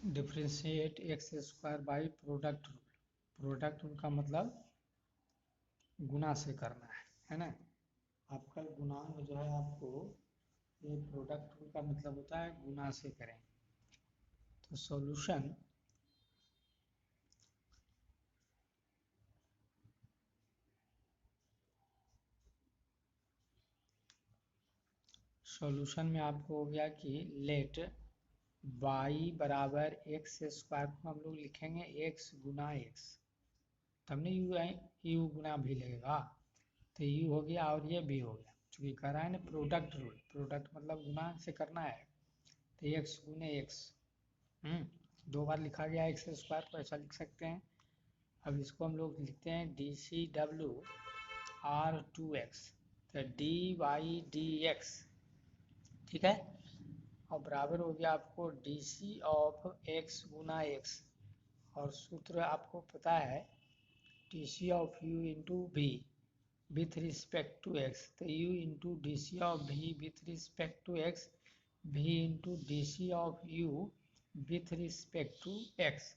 Differentiate x square by product rule. Product rule का मतलब गुना से करना है ना। आपका गुणांक जो है आपको, ये प्रोडक्ट रूल का मतलब होता है गुना से करें। तो सॉल्यूशन में आपको हो गया कि लेट y बराबर एक्स स्क्वायर को हम लोग लिखेंगे x गुना एक्स, तब नहीं यू गुना भी लगेगा। तो यू हो गया और ये भी हो गया, चूँकि कह रहा है ना प्रोडक्ट रूल, प्रोडक्ट मतलब गुना से करना है। तो एक्स गुने एक्स, दो बार लिखा गया एक्स स्क्वायर को, ऐसा लिख सकते हैं। अब इसको हम लोग लिखते हैं डी सी डब्ल्यू आर टू एक्स, तो डी वाई डी एक्स, ठीक है। और बराबर हो गया आपको डी सी ऑफ एक्स गुना एक्स, और सूत्र आपको पता है d c of u into v with respect to x, तो u into d c of v with respect to x, v into d c of u with respect to x.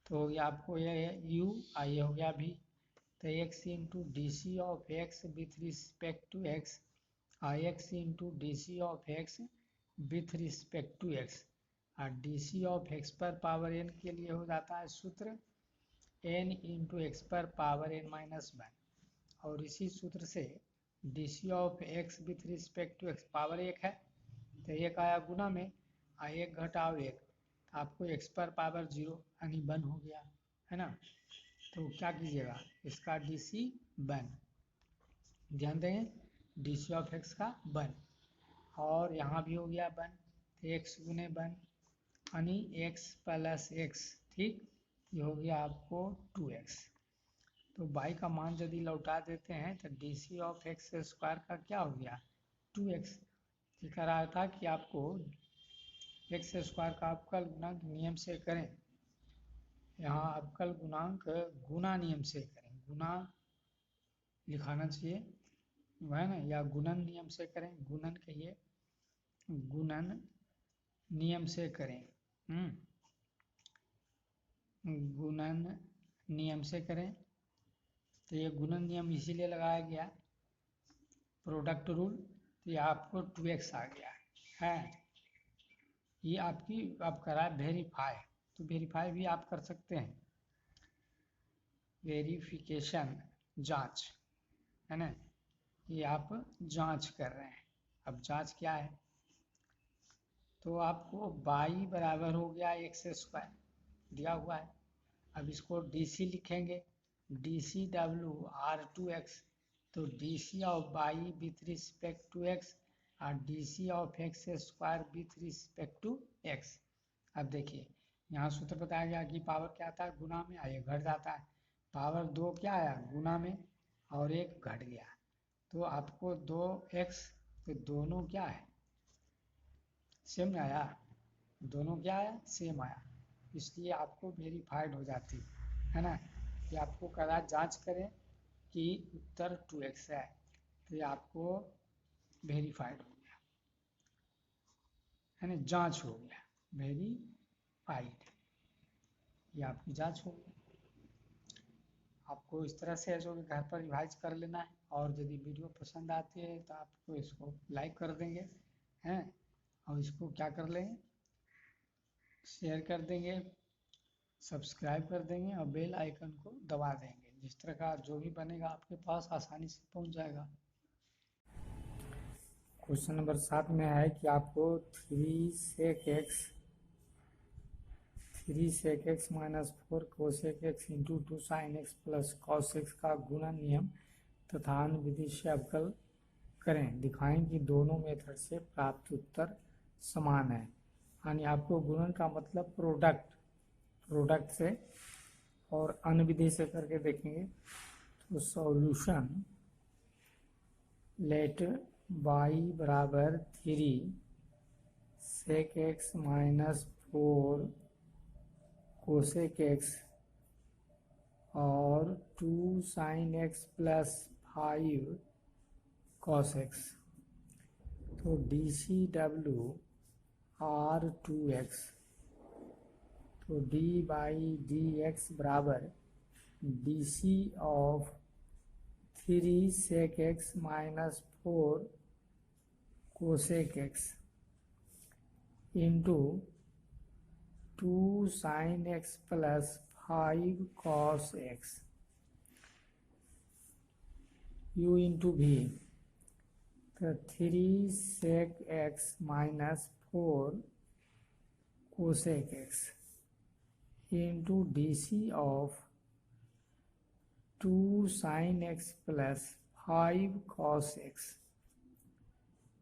तो हो गया आपको ये यू, ये हो गया भी, तो x into d c of x with respect to x, x into d c of x with respect to x. और डी सी ऑफ एक्स पर पावर एन के लिए हो जाता है सूत्र एन इंटू एक्स पर पावर एन माइनस वन, और इसी सूत्र से d c of x with respect to x power एक है, तो एक आया गुना में, एक घटाओ एक, तो आपको एक्स पर पावर जीरो यानी वन हो गया, है ना। तो क्या कीजिएगा, इसका डी सी वन, ध्यान देंगे डी सी ऑफ एक्स का वन, और यहाँ भी हो गया वन, तो एक्स गुने वन यानी एक्स प्लस एक्स, ठीक। ये हो गया आपको 2x। तो y का मान यदि लौटा देते हैं तो d c of x square का क्या हो गया 2x। कह रहा था कि आपको एक्स स्क्वायर का अवकल गुणांक नियम से करें, यहाँ अवकल गुणांक गुना नियम से करें, गुना लिखाना चाहिए है ना, या गुणन नियम से करें, गुणन कहिए, गुणन नियम से करें, गुणन नियम से करें। तो ये गुणन नियम इसीलिए लगाया गया प्रोडक्ट रूल, तो ये आपको 2x आ गया है। ये आपकी आप करा वेरीफाई, तो वेरीफाई भी आप कर सकते हैं, वेरिफिकेशन जांच, है ना, ये आप जांच कर रहे हैं। अब जांच क्या है, तो आपको y बराबर हो गया एक्स स्क्वायर दिया हुआ है। अब इसको डी सी लिखेंगे, डी सी डब्ल्यू आर टू एक्स, तो d c of y with respect to x और d c of x square with respect to x. अब देखिए यहाँ सूत्र बताया गया कि पावर क्या आता है गुना में, ये घट जाता है, पावर दो क्या आया गुना में और एक घट गया, तो आपको 2x, तो दोनों क्या है सेम आया, दोनों क्या आया सेम आया, इसलिए आपको वेरीफाइड हो जाती है ना। कि आपको करा जांच करें कि उत्तर 2x है, तो ये आपको वेरीफाइड हो गया, है ना, जांच हो गया, वेरीफाइड, ये आपकी जांच हो गई। आपको इस तरह से जो घर पर रिवाइज कर लेना है, और यदि वीडियो पसंद आती है तो आपको इसको लाइक कर देंगे हैं, और इसको क्या कर लेंगे शेयर कर देंगे, सब्सक्राइब कर देंगे और बेल आइकन को दबा देंगे, जिस तरह का जो भी बनेगा आपके पास आसानी से पहुंच जाएगा। क्वेश्चन नंबर 7 में है कि आपको 3 sec x minus 4 cosec x into 2 sin x plus cos x का गुणन नियम तथा अन्य विधि से अवकल करें, दिखाएं कि दोनों मेथड से प्राप्त उत्तर समान है। यानी आपको गुणन का मतलब प्रोडक्ट से और अन्य विधि से करके देखेंगे। तो सॉल्यूशन लेट y बराबर 3 sec x minus 4 cosec x और 2 sin x plus 5 cos x, तो डी सी डब्ल्यू आर 2x तो डी बाई डी एक्स बराबर d c of 3 sec x minus 4 cosec x into 2 sine x plus 5 cos x u into भी, तो 3 sec x minus 4 cosec x into d c of 2 sine x plus 5 cos x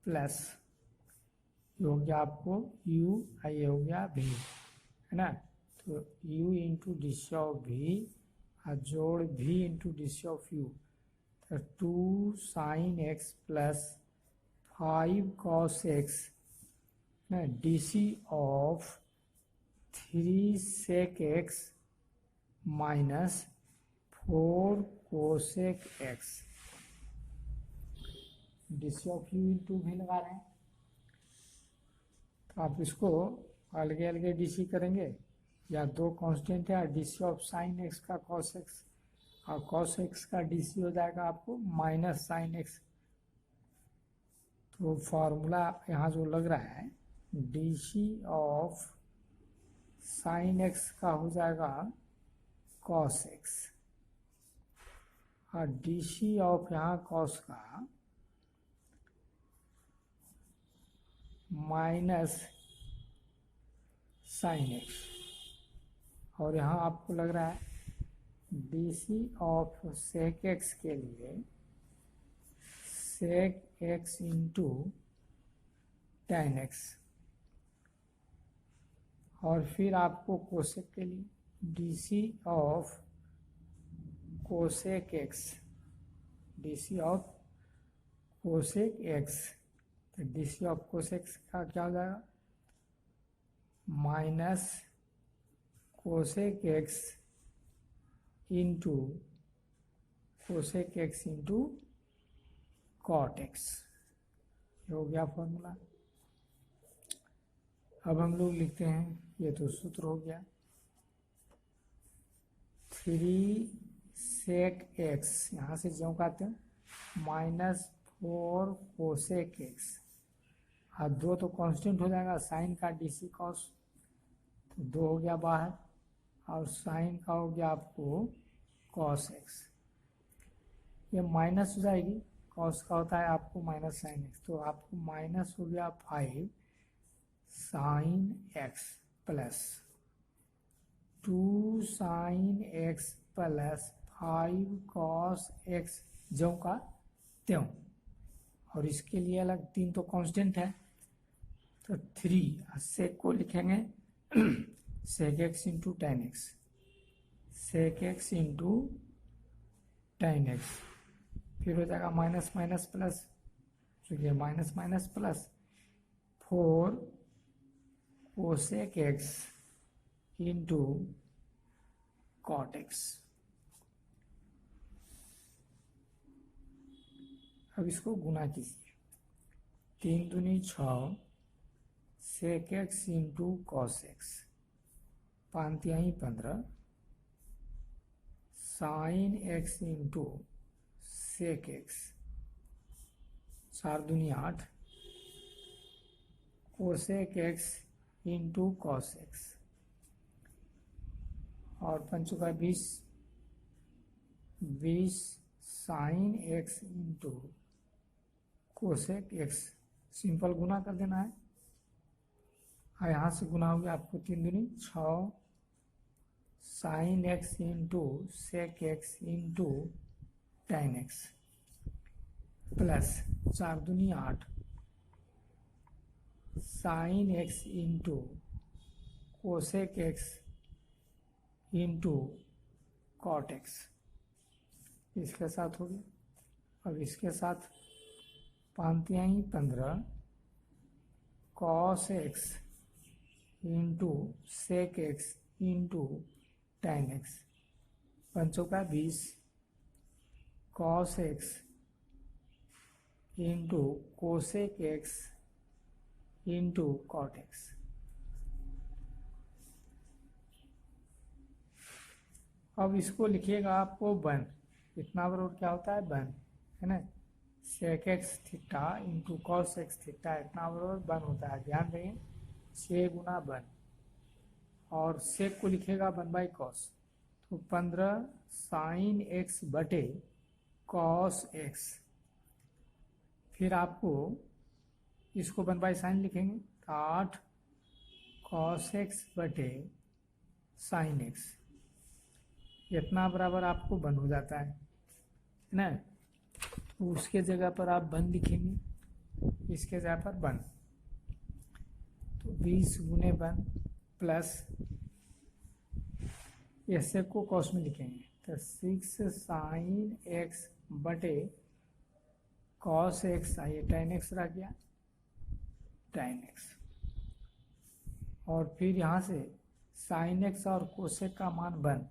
plus ये हो गया आपको u, ये हो गया v, है ना। तो u into d c of v और जोड़ v into d c of u, तो 2 sine x plus 5 cos x ना d c of 3 sec x minus 4 cosec x, d c of u into भी लगा रहे हैं। तो आप इसको अलग अलग डी सी करेंगे या दो कांस्टेंट है, d c of sine x का कॉस एक्स और कॉस एक्स का डी सी हो जाएगा आपको माइनस साइन एक्स। तो फॉर्मूला यहाँ जो लग रहा है d c of sine x का हो जाएगा कॉस एक्स और डी सी ऑफ यहाँ कॉस का माइनस साइन एक्स, और यहाँ आपको लग रहा है d c of sec x के लिए sec x into tan x, और फिर आपको कोसेक के लिए d c of cosec x, d c of cosec x, तो डी सी ऑफ कोसेक का क्या हो जाएगा minus cosec x into cosec x into cot x, हो गया फॉर्मूला। अब हम लोग लिखते हैं, ये तो सूत्र हो गया 3 सेक एक्स, यहाँ से ज्यों कहते हैं माइनस 4 कोसेक एक्स, और 2 तो कांस्टेंट हो जाएगा साइन का डी सी कॉस, तो 2 हो गया बाहर, और साइन का हो गया आपको कॉस एक्स, ये माइनस हो जाएगी, कॉस का होता है आपको माइनस साइन एक्स, तो आपको माइनस हो गया 5 sign x plus 2 sine x plus 5 cos x ज्यों का त्यों, और इसके लिए अलग 3 तो कांस्टेंट है, तो 3 सेक को लिखेंगे sec x into tan x, sec x into tan x, फिर हो जाएगा माइनस माइनस प्लस, तो ये minus minus plus 4 cosec x into cot x. अब इसको गुना कीजिए, 3 दूनी 6 sec x into cos x, 5 तिहाई 15 sine x into sec x, 4 दूनी 8 cosec x into cos x, और 5 का 20 sine x into cosec x, simple गुना कर देना है, और यहाँ से गुना हो गया आपको 3 दूनी 6 sine x into sec x into tan x plus 4 दूनी 8 sine x into cosec x into cot x, इसके साथ हो गया। अब इसके साथ 5 तिहाई 15 cos x into sec x into tan x, 5 का 20 cos x into cosec x into cot x, अब इसको लिखिएगा आपको वन, इतना बराबर क्या होता है वन, है ना। Sec x theta into cos x theta इतना बराबर वन होता है, ध्यान देंगे 6 गुना वन। और सेक को लिखिएगा वन बाई कॉस, तो 15 साइन एक्स बटे कॉस एक्स। फिर आपको इसको वन बाई साइन लिखेंगे, तो 8 कॉस एक्स बटे साइन एक्स, इतना बराबर आपको वन हो जाता है ना। तो उसके जगह पर आप वन लिखेंगे, इसके जगह पर वन, तो 20 गुने वन प्लस ऐसे को कॉस में लिखेंगे, तो 6 साइन एक्स बटे कॉस एक्स, आइए टेन एक्स रह गया टेन एक्स। और फिर यहाँ से साइन एक्स और कोसेक का मान वन,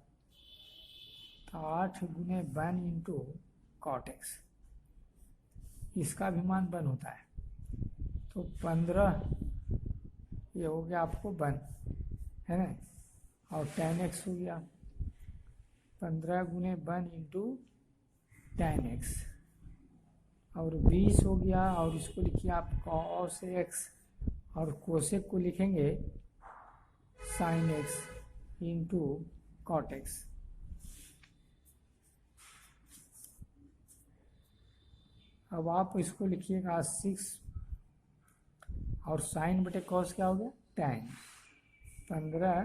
तो 8 गुने वन इंटू कॉट एक्स, इसका भी मान वन होता है। तो 15 ये हो गया आपको वन, है ना। और टेन एक्स हो गया 15 गुने वन इंटू टेन एक्स, और 20 हो गया। और इसको लिखिए आप कॉस एक्स, और कोसेक को लिखेंगे sine x into cot x. अब आप इसको लिखिएगा 6 और साइन बटे कॉस क्या हो गया टेन, 15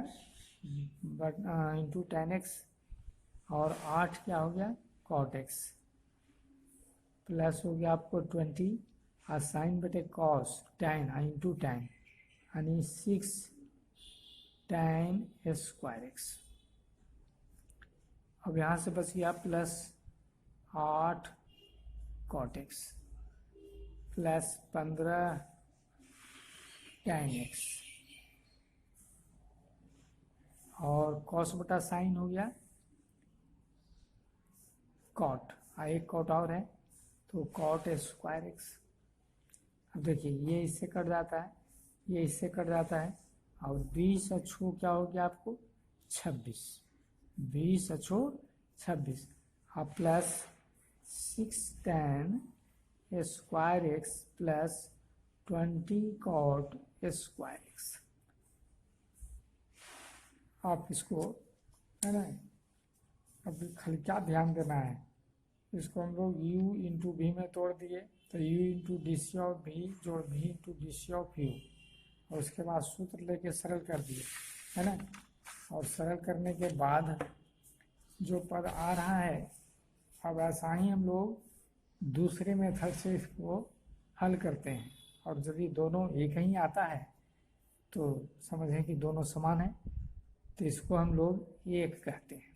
इंटू टेन एक्स, और 8 क्या हो गया कॉट एक्स, प्लस हो गया आपको 20 और साइन बटे कॉस टेन इंटू टेन, यानी 6 टेन स्क्वायर एक्स। अब यहाँ से बच गया plus 8 cot x plus 15 tan x, और कॉस बटा साइन हो गया कॉट, एक कॉट और है तो कॉट स्क्वायर एक्स। अब देखिए ये इससे कट जाता है, ये इससे कट जाता है, और 20 अच्छो क्या हो गया आपको 26, 20 अच्छो 26, अब plus 6 tan square x plus 20 cot square x. आप इसको, है ना, अब खाली क्या ध्यान देना है, इसको हम लोग u इंटू वी में तोड़ दिए, तो u into d c of v जोड़ v into d c of u, और उसके बाद सूत्र लेके सरल कर दिए, है ना। और सरल करने के बाद जो पद आ रहा है, अब ऐसा ही हम लोग दूसरे मेथड से इसको हल करते हैं। और यदि दोनों एक ही आता है तो समझें कि दोनों समान है, तो इसको हम लोग एक कहते हैं।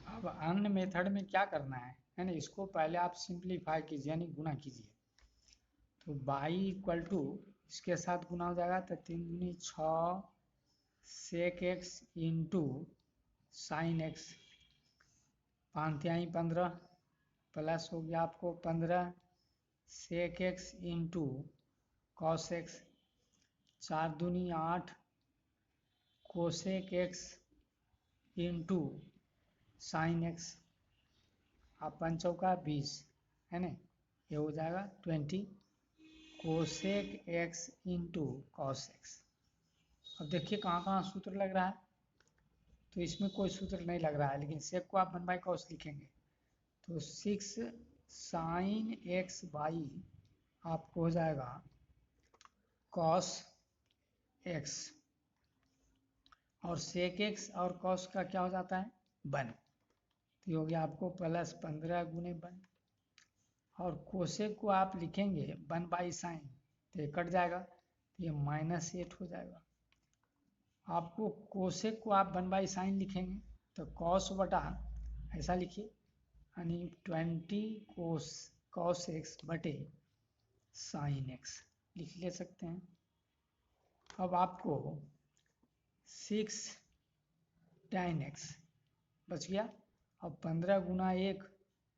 अब अन्य मेथड में क्या करना है ना, इसको पहले आप सिंप्लीफाई कीजिए यानी गुना कीजिए। तो y इक्वल टू इसके साथ गुना हो जाएगा, तो 3 दूनी 6 sec x into sine x, 5 तिहाई 15 प्लस हो गया आपको 15 sec x into cos x, 4 दूनी 8 cosec x into sine x, आप 5 चौका 20, है ना, ये हो जाएगा 20 cosec x into cos x. अब देखिए कहाँ कहाँ सूत्र लग रहा है, तो इसमें कोई सूत्र नहीं लग रहा है, लेकिन सेक को आप 1 बाई कॉस लिखेंगे, तो 6 साइन एक्स बाई आपको हो जाएगा कॉस एक्स, और सेक एक्स और कॉस का क्या हो जाता है 1, तो ये हो गया आपको प्लस 15 गुने 1, और कोसेक को आप लिखेंगे 1 बाई साइन, तो ये कट जाएगा, तो ये -8 हो जाएगा। आपको कोसेक को आप 1 बाई साइन लिखेंगे तो कॉस बटा ऐसा लिखिए, यानी 20 कॉस एक्स बटे साइन एक्स लिख ले सकते हैं। अब आपको 6 टेन एक्स बच गया, अब 15 गुना 1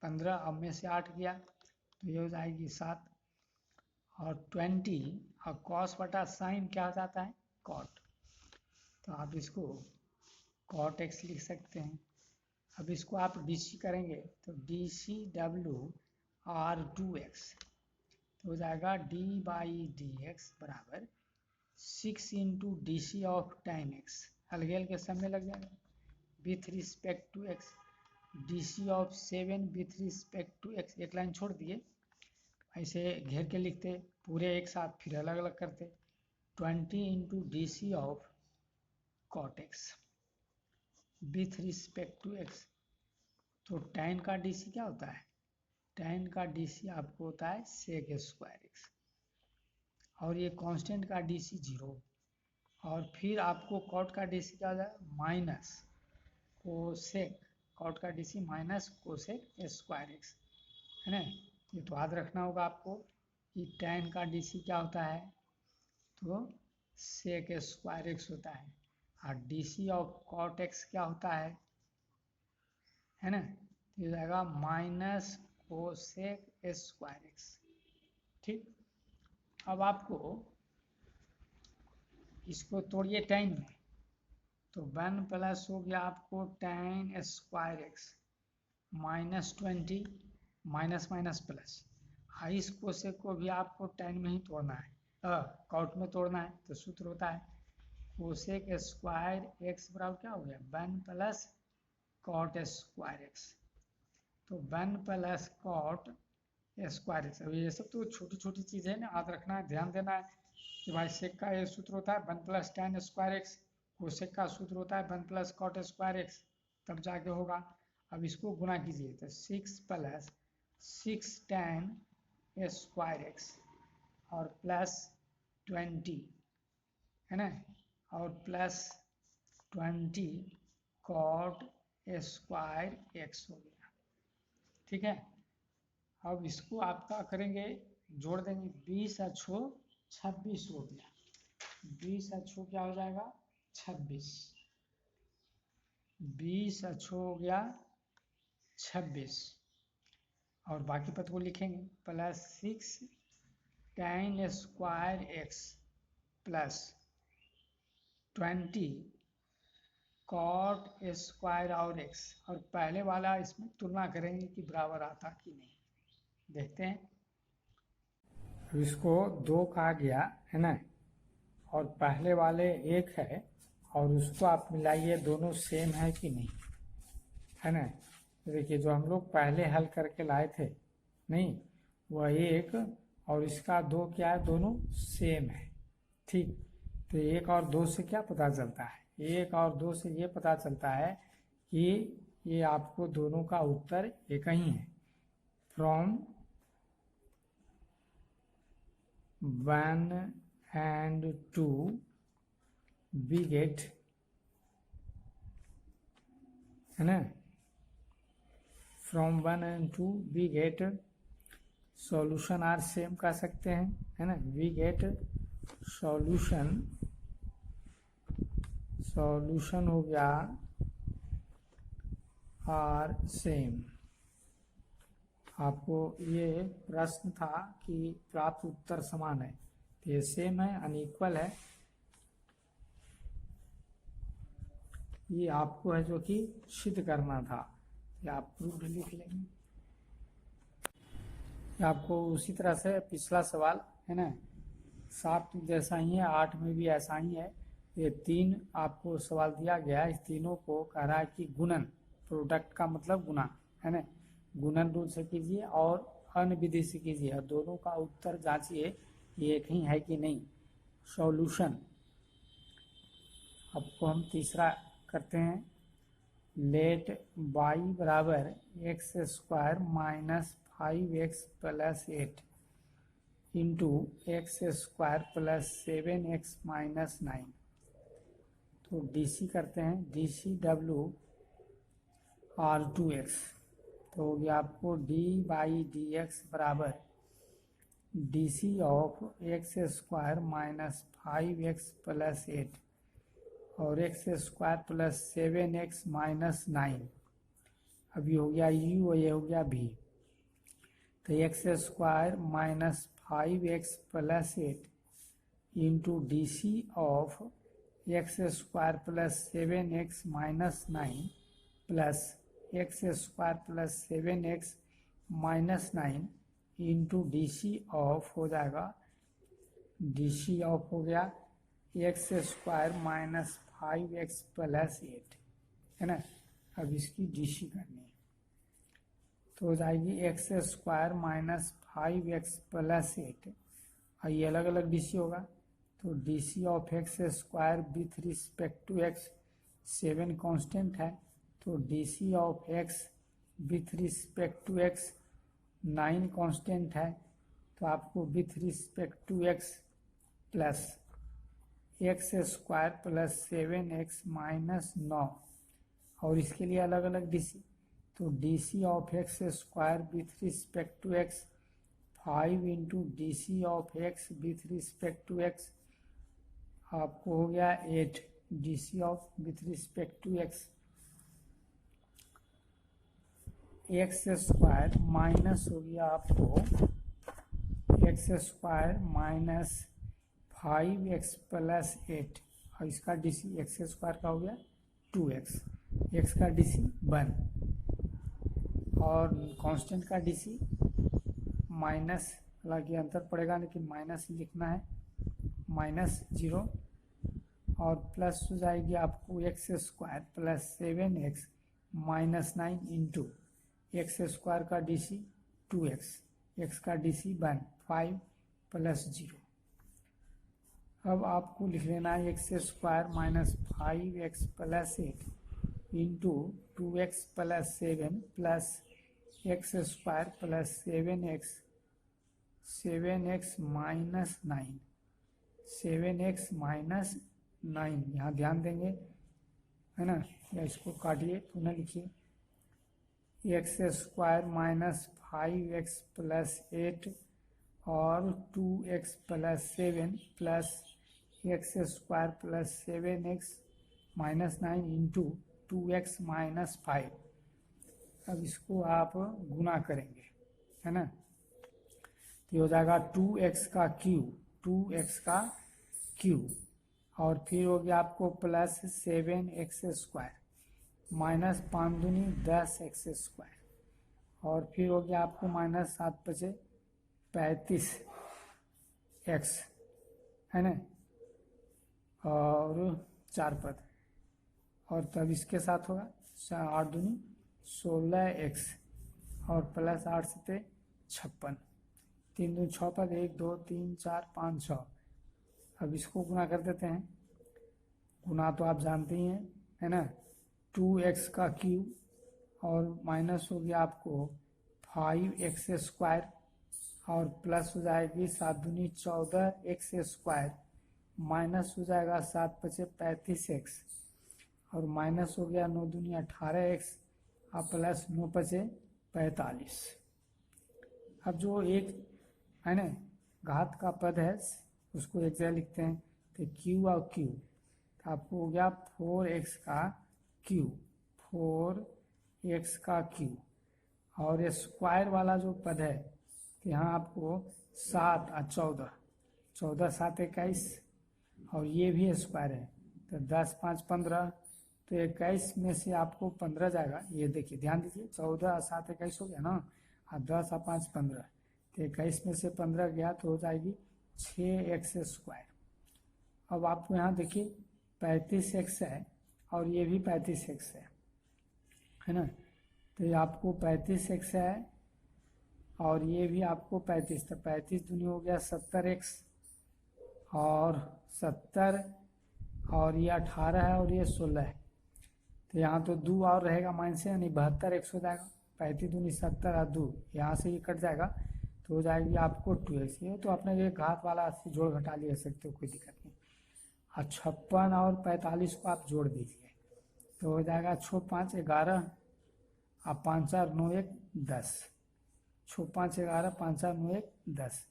15, अब में से 8 गया तो ये हो जाएगी 7, और 20 और कॉस बटा साइन क्या हो जाता है कॉट, तो आप इसको कॉट एक्स लिख सकते हैं। अब इसको आप DC करेंगे तो DCWR2x तो हो जाएगा d/dx बराबर 6 into DC of tan x, अलग अलग के सब में लग जाएगा, with respect to x, DC of 7 with respect to x, एक लाइन छोड़ दिए, ऐसे घेर के लिखते पूरे एक साथ, फिर अलग अलग करते 20 into DC of cot x with respect to x। तो tan का DC क्या होता है, tan का DC आपको होता है sec स्क्वायर x, और ये कांस्टेंट का DC 0, और फिर आपको cot का DC क्या हो जाएगा माइनस कोसेक, cot का DC minus cosec square x, है ना। ये तो याद रखना होगा आपको कि tan का DC क्या होता है, तो sec स्क्वायर x होता है, और DC ऑफ cot x क्या होता है ना, तो ये जाएगा माइनस कोसेक स्क्वायर x। ठीक, अब आपको इसको तोड़िए tan में, तो 1 प्लस हो गया आपको tan square x minus 20 minus minus plus, इस कोसेक को भी आपको tan में ही तोड़ना है, कॉट में तोड़ना है, तो सूत्र होता है कोसेक स्क्वायर x बराबर क्या हो गया 1 प्लस कॉट स्क्वायर x, तो 1 प्लस कॉट स्क्वायर x। अब ये सब तो छोटी छोटी चीज़ें हैं ना, याद रखना है, ध्यान देना है कि भाई सेक का ये सूत्र होता है 1 plus tan square x, cosec का सूत्र होता है 1 प्लस कॉट स्क्वायर x, तब जाके होगा। अब इसको गुना कीजिए तो 6 प्लस 6 tan स्क्वायर x और प्लस 20, है ना, और प्लस 20 कॉट स्क्वायर x हो गया। ठीक है, अब इसको आप क्या करेंगे, जोड़ देंगे, 20 अच्छो 26 हो गया, 20 अच्छो क्या हो जाएगा 26, 20 अच्छो हो गया 26, और बाकी पद को लिखेंगे plus 6 tan square x plus 20 cot square और x, और पहले वाला इसमें तुलना करेंगे कि बराबर आता कि नहीं, देखते हैं। अब इसको 2 कहा गया है ना, और पहले वाले 1 है, और उसको आप मिलाइए दोनों सेम है कि नहीं, है ना। तो देखिए जो हम लोग पहले हल करके लाए थे, नहीं वह 1 और इसका 2 क्या है, दोनों सेम है। ठीक, तो 1 और 2 से क्या पता चलता है, 1 और 2 से ये पता चलता है कि ये आपको दोनों का उत्तर एक ही है। फ्रॉम 1 and 2 we get, है ना, from 1 and 2 we get solution are same कह सकते हैं, है ना, वी गेट सॉल्यूशन हो गया आर सेम। आपको ये प्रश्न था कि प्राप्त उत्तर समान है, तो ये सेम है, अनइक्वल है, ये आपको है जो कि सिद्ध करना था, ये आप प्रूफ लिख लेंगे। आपको उसी तरह से पिछला सवाल है ना 7 जैसा ही है, 8 में भी ऐसा ही है। ये 3 आपको सवाल दिया गया है, इस तीनों को कह रहा है कि गुणन, प्रोडक्ट का मतलब गुना, है ना, गुणन रूल से कीजिए और अन्य विधि से कीजिए, और दोनों का उत्तर जांचिए ये एक ही है कि नहीं। सॉल्यूशन आपको हम तीसरा करते हैं, लेट y बराबर x square minus 5x plus 8 into x square plus 7x minus 9। तो DC करते हैं, DCWR2x, तो हो गया आपको d/dx बराबर DC of x square minus 5x plus 8 और x square plus 7x minus 9। अब ये हो गया u और ये हो गया v, तो x square minus 5x plus 8 into DC of x square plus 7x minus 9 plus x square plus 7x minus 9 into d c of हो जाएगा, डी सी ऑफ हो गया x square minus 5x plus 8, है ना। अब इसकी D C करनी है तो हो जाएगी x square minus 5x plus 8, और ये अलग अलग डी सी होगा तो d c of x square with respect to x, 7 constant है तो d c of x with respect to x 9 constant है, तो आपको with respect to x plus x square plus 7x minus 9, और इसके लिए अलग अलग डी सी, तो d c of x square with respect to x 5 into d c of x with respect to x आपको हो गया 8 d c of with respect to x, x square minus हो गया आपको x square minus 5x plus 8, और इसका D C x square का हो गया 2x, एक्स का डी सी 1 और कांस्टेंट का डी सी माइनस, हालांकि अंतर पड़ेगा लेकिन माइनस लिखना है, माइनस 0, और प्लस हो जाएगी आपको x square plus 7x minus 9 into x square का डी सी 2x, एक्स का डी सी 1 5 प्लस 0। अब आपको लिख लेना है x square minus 5x plus 8 into 2x plus 7 plus x square plus 7x minus 9, 7x minus 9, यहाँ ध्यान देंगे, है ना, या इसको काटिए पुनः लिखिए, x square minus 5x plus 8 और 2x plus 7 plus x square plus 7x minus 9 into 2x minus 5। अब इसको आप गुना करेंगे, है ना, तो हो जाएगा 2x का क्यूब, 2x का क्यूब, और फिर हो गया आपको प्लस 7x स्क्वायर माइनस 5 दूनी 10x स्क्वायर, और फिर हो गया आपको माइनस 7 बचे 35x, है ना, और 4 पद, और तब इसके साथ होगा 8 दूनी 16x और प्लस 8 से 56, 3 दूनी 6 पद, 1 2 3 4 5 6। अब इसको गुना कर देते हैं, गुना तो आप जानते ही हैं, है ना, 2x का क्यूब और माइनस हो गया आपको 5x स्क्वायर, और प्लस हो जाएगी 7 दूनी 14x स्क्वायर, माइनस हो जाएगा 7 बचे 35x, और माइनस हो गया 9 दूनी 18x और प्लस 9 बचे 45। अब जो एक है ना घात का पद है उसको एक जगह लिखते हैं, तो क्यू और क्यू, तो आपको हो गया 4x का क्यू, 4x का क्यू, और ये स्क्वायर वाला जो पद है तो यहाँ आपको 7 और 14, 14 7 21, और ये भी स्क्वायर है तो 10 5 15, तो 21 में से आपको 15 जाएगा, ये देखिए ध्यान दीजिए, 14 और 7 21 हो गया ना, और 10 और 5 15, तो 21 में से 15 गया तो हो जाएगी 6x स्क्वायर। अब आपको यहाँ देखिए 35x है और ये भी 35x है ना, तो ये आपको 35x है और ये भी आपको 35, तो 35 दूनी हो गया 70x और 70, और ये 18 है और ये 16 है, तो यहाँ तो 2 और रहेगा माइनस से, यानी 72x हो जाएगा, 35 दूनी 70 और 2 यहाँ से ये कट जाएगा तो हो जाएगी आपको 2x। ये तो अपने ये घात वाला से जोड़ घटा ले सकते हो, कोई दिक्कत नहीं। और 56 और 45 को आप जोड़ दीजिए तो हो जाएगा 6 5 11 और 5 4 9 1 10, 6 5 11 5 4 9 1 10,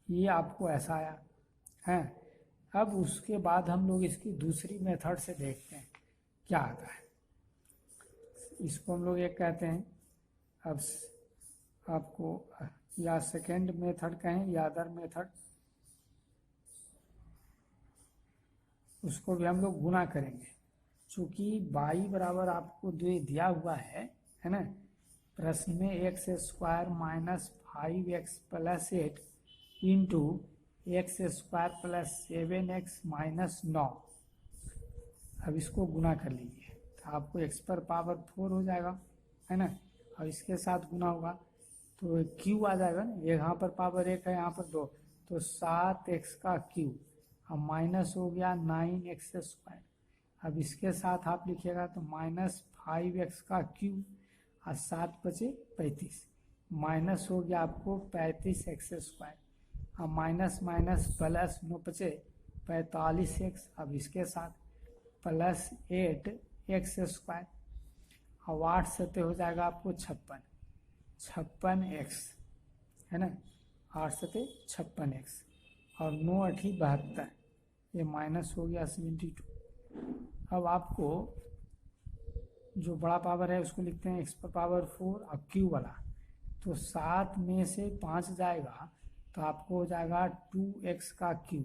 ये आपको ऐसा आया है। अब उसके बाद हम लोग इसकी दूसरी मेथड से देखते हैं क्या आता है, इसको हम लोग एक कहते हैं, अब आपको या सेकेंड मेथड कहें या अदर मेथड, उसको भी हम लोग गुना करेंगे। चूँकि y बराबर आपको दिया हुआ है ना, प्रश्न में x square minus 5x plus 8 into x square plus 7x minus 9। अब इसको गुना कर लीजिए तो आपको x पर पावर 4 हो जाएगा, है ना, और इसके साथ गुना होगा तो q आ जाएगा ना, यहाँ पर पावर 1 है, यहाँ पर 2, तो 7x का q, अब माइनस हो गया 9x स्क्वायर। अब इसके साथ आप लिखिएगा तो माइनस 5x का q और 7 बचे 35, माइनस हो गया आपको 35x स्क्वायर। अब माइनस माइनस प्लस 9 बचे 45x, अब इसके साथ प्लस 8x स्क्वायर, और 8 सते हो जाएगा आपको 56x, है ना, 8 सते 56x, और 9 8 72, ये माइनस हो गया 72। अब आपको जो बड़ा पावर है उसको लिखते हैं x पर पावर 4 और q वाला, तो 7 में से 5 जाएगा तो आपको हो जाएगा 2x का q,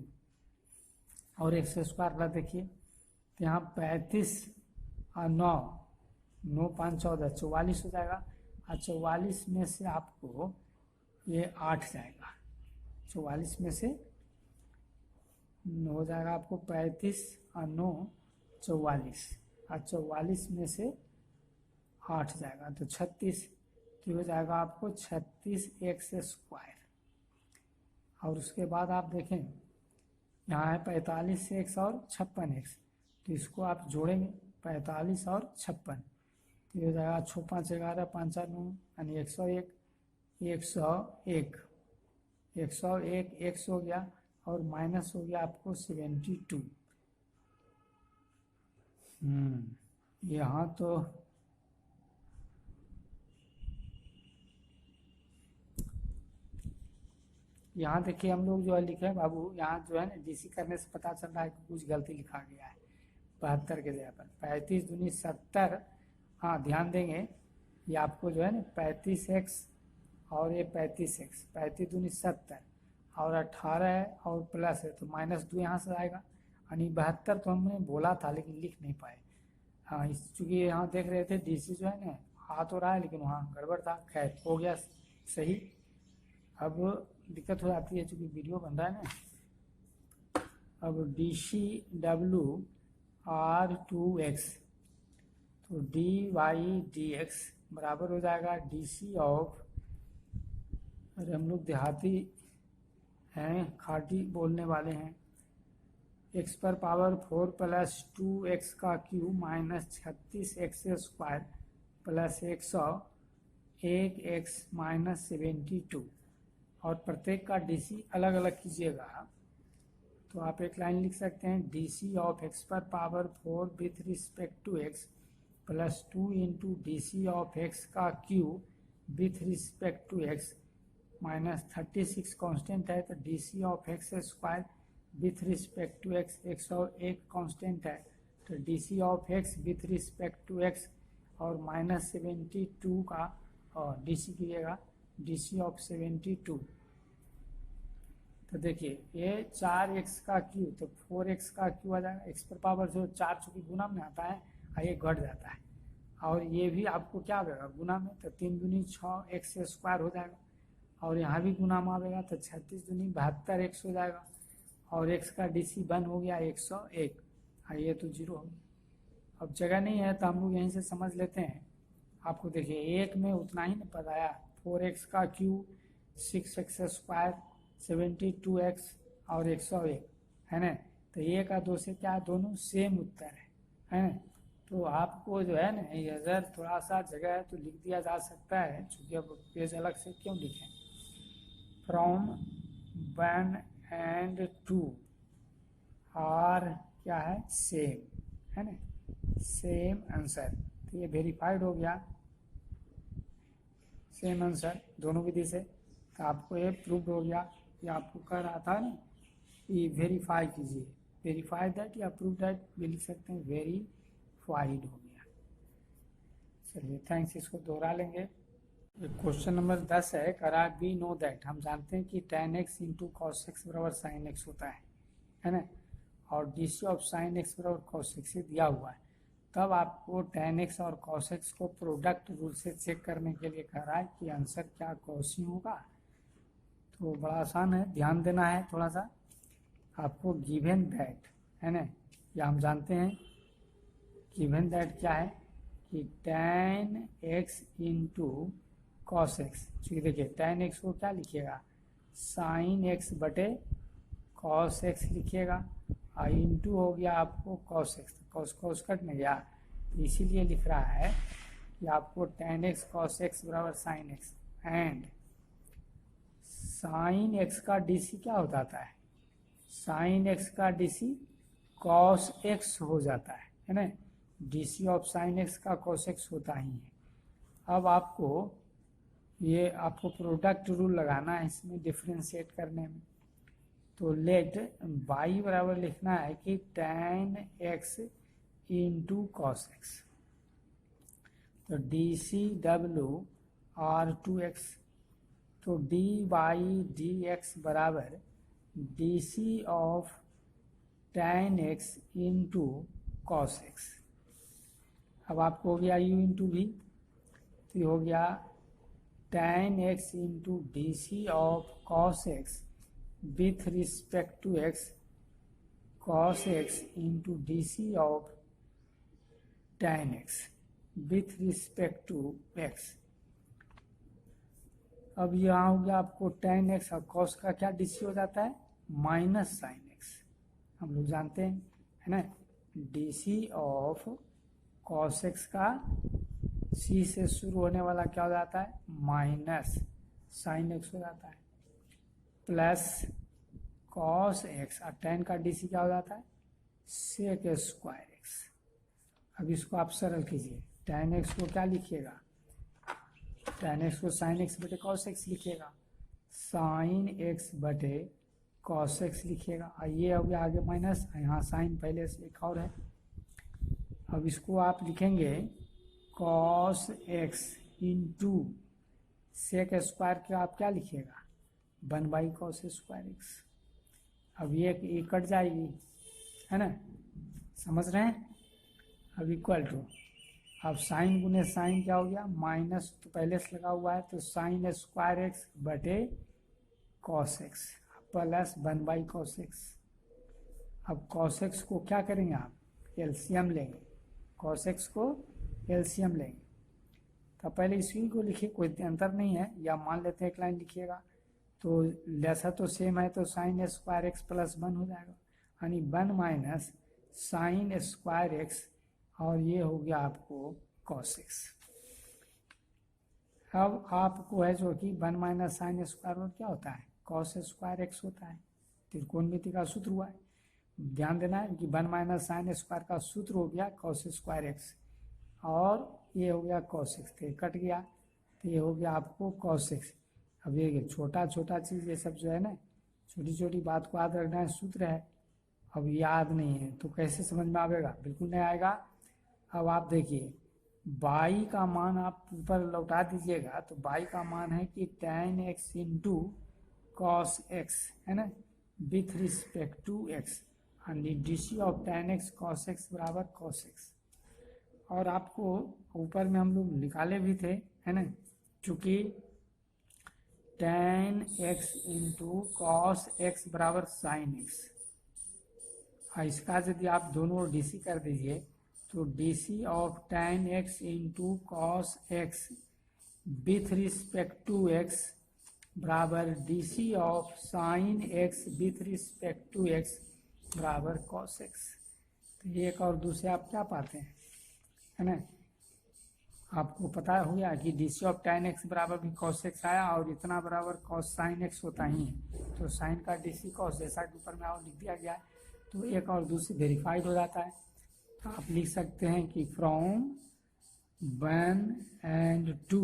और x स्क्वायर वाला देखिए तो यहाँ 35 और 9 5 14 44 हो जाएगा, और 44 में से आपको ये 8 जाएगा, 44 में से हो जाएगा आपको 35 और 9 44, और 44 में से 8 जाएगा तो 36, तो हो जाएगा आपको 36x स्क्वायर। और उसके बाद आप देखें यहाँ है 45x और 56x, तो इसको आप जोड़ेंगे 45 और 56, तो ये हो जाएगा 6 5 11 5 9 यानी 101 101 हो गया, और माइनस हो गया आपको 72। यहाँ तो यहाँ देखिए हम लोग जो है लिखे हैं बाबू, यहाँ जो है ना डीसी करने से पता चल रहा है कि कुछ गलती लिखा गया है 72 के जगह पर 35 दूनी 70। हाँ ध्यान देंगे, ये आपको जो है ना 35x और ये 35x, 35 दूनी 70 और 18 है और प्लस है तो माइनस 2 यहाँ से आएगा, यानी 72 तो हमने बोला था लेकिन लिख नहीं पाए। हाँ चूँकि यहाँ देख रहे थे डीसी जो है ना आ तो रहा है लेकिन वहाँ गड़बड़ था, खैर हो गया सही। अब दिक्कत हो जाती है चूँकि वीडियो बन रहा है ना। अब dCW/2x, तो dy/dx बराबर हो जाएगा DC ऑफ, अरे हम लोग देहाती हैं खाटी बोलने वाले हैं, x पर पावर 4 प्लस 2x का cube minus 36x square plus 101x minus 72, और प्रत्येक का डीसी अलग अलग कीजिएगा तो आप एक लाइन लिख सकते हैं डीसी ऑफ x पर power 4 with respect to x plus 2 into D of x का cube with respect to x minus 36 constant है तो DC of x square with respect to x 101 constant है तो DC of x with respect to x, और minus 72 का और DC कीजिएगा DC of 72। तो देखिए ये 4x का क्यू तो 4x का क्यू आ जाएगा, x पर पावर जो 4 चूँकि गुना में आता है और ये घट जाता है, और ये भी आपको क्या आएगा गुना में, तो 3 दूनी 6x स्क्वायर हो जाएगा, और यहाँ भी गुना में आएगा तो 36 दूनी 72x हो जाएगा, और x का डीसी 1 हो गया 101, और ये तो 0 हो गया। अब जगह नहीं है तो हम लोग यहीं से समझ लेते हैं। आपको देखिए एक में उतना ही नहीं पता है, 4x का क्यूब 6x स्क्वायर 72x और 101 है ना, तो 1 और 2 से क्या दोनों सेम उत्तर है ना। तो आपको जो है ना अगर थोड़ा सा जगह है तो लिख दिया जा सकता है, चूँकि अब पेज अलग से क्यों लिखें। फ्रॉम 1 and 2 आर क्या है सेम, है ना, सेम आंसर, तो ये वेरीफाइड हो गया सेम आंसर दोनों विधि से, तो आपको ये प्रूव्ड हो गया। ये आपको कह रहा था ना ये वेरीफाई कीजिए, वेरीफाई दैट या प्रूव दैट भी लिख सकते हैं, वेरीफाइड हो गया। चलिए थैंक्स, इसको दोहरा लेंगे। क्वेश्चन नंबर 10 है, करा वी नो दैट, हम जानते हैं कि tan x into cos x बराबर साइन एक्स होता है ना, और DC ऑफ साइन एक्स बराबर कॉस एक्स से दिया हुआ है, तब आपको tan x और cos x को प्रोडक्ट रूल से चेक करने के लिए कह रहा है कि आंसर क्या cos ही होगा। तो बड़ा आसान है, ध्यान देना है थोड़ा सा। आपको गिवन दैट है ना, या हम जानते हैं गिवन दैट क्या है कि tan x into cos x. देखिए tan x को क्या लिखिएगा, साइन x बटे cos x लिखिएगा, और इंटू हो गया आपको cos x, cos cos cut में गया, तो इसीलिए लिख रहा है कि आपको tan x cos x बराबर sin x, and sin x का DC क्या हो जाता है, sin x का DC cos x हो जाता है ना, DC ऑफ sin x का cos x होता ही है। अब आपको प्रोडक्ट रूल लगाना है इसमें डिफ्रेंशिएट करने में। तो लेट y बराबर लिखना है कि tan x into cos x, तो DCW R2x, तो dy/dx बराबर DC of tan x into cos x. अब आपको हो गया u इंटू v, तो ये हो गया tan x into DC of cos x with respect to x cos x into DC of tan x with respect to x। अब यहाँ हो गया आपको tan x और cos का क्या DC हो जाता है, माइनस साइन x, हम लोग जानते हैं है ना। DC ऑफ cos x का C से शुरू होने वाला क्या हो जाता है, माइनस साइन x हो जाता है, प्लस cos x, और tan का DC क्या हो जाता है, sec स्क्वायर x। अब इसको आप सरल कीजिए, tan x को क्या लिखिएगा, tan x को sin x बटे cos x लिखिएगा, sin x बटे cos x लिखिएगा, और ये हो गया आगे माइनस, यहाँ साइन पहले से एक और है। अब इसको आप लिखेंगे cos x into sec square का आप क्या लिखिएगा, 1/cos स्क्वायर x। अब ये कट जाएगी है ना, समझ रहे हैं। अब इक्वल टू, अब साइन गुने साइन क्या हो गया, माइनस तो पहले से लगा हुआ है, तो साइन स्क्वायर एक्स बटे cos x plus 1/cos x। अब cos x को क्या करेंगे आप, एलसीएम लेंगे, cos x को एलसीएम लेंगे। तो पहले इसी को लिखिए, कोई अंतर नहीं है, या मान लेते हैं एक लाइन लिखिएगा, तो जैसा तो सेम है, तो साइन स्क्वायर एक्स प्लस 1 हो जाएगा, यानी 1 माइनस साइन स्क्वायर एक्स, और ये हो गया आपको कॉस एक्स। अब आपको है जो कि 1 माइनस साइन स्क्वायर और क्या होता है, कॉस स्क्वायर एक्स होता है, त्रिकोणमिति का सूत्र हुआ है। ध्यान देना है कि 1 माइनस साइन स्क्वायर का सूत्र हो गया कॉस स्क्वायर एक्स, और ये हो गया कॉस एक्स, तो कट गया, तो ये हो गया आपको कॉस एक्स। अब ये छोटा छोटा चीज़ ये सब जो है ना, छोटी छोटी बात को याद रखना है, सूत्र है, अब याद नहीं है तो कैसे समझ में आएगा, बिल्कुल नहीं आएगा। अब आप देखिए y का मान आप ऊपर लौटा दीजिएगा, तो y का मान है कि tan x into cos x है ना, with respect to x, and DC of tan x cos x बराबर cos x। और आपको ऊपर में हम लोग निकाले भी थे है ना, चूँकि tan x into cos x बराबर साइन x, इसका यदि आप दोनों DC कर दीजिए, तो DC of tan x into cos x with respect to x बराबर DC of sine x with respect to x बराबर cos x। तो एक और दूसरे आप क्या पाते हैं है ना, आपको पता हो गया कि DC ऑफ tan x बराबर भी cos x आया, और इतना बराबर cos sin x होता ही है, तो साइन का DC cos जैसा कि ऊपर में और लिख दिया गया है, तो एक और दूसरे वेरीफाइड हो जाता है। तो आप लिख सकते हैं कि फ्रॉम 1 and 2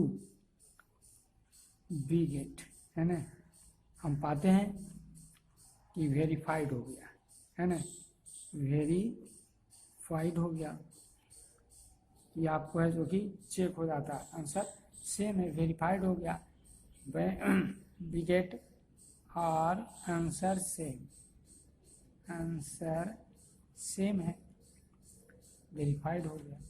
वी गेट है ना, हम पाते हैं कि वेरीफाइड हो गया है ना, वेरीफाइड हो गया, ये आपको है जो कि चेक हो जाता है, आंसर सेम है, वेरीफाइड हो गया, वी गेट और आंसर सेम, आंसर सेम है, वेरीफाइड हो गया।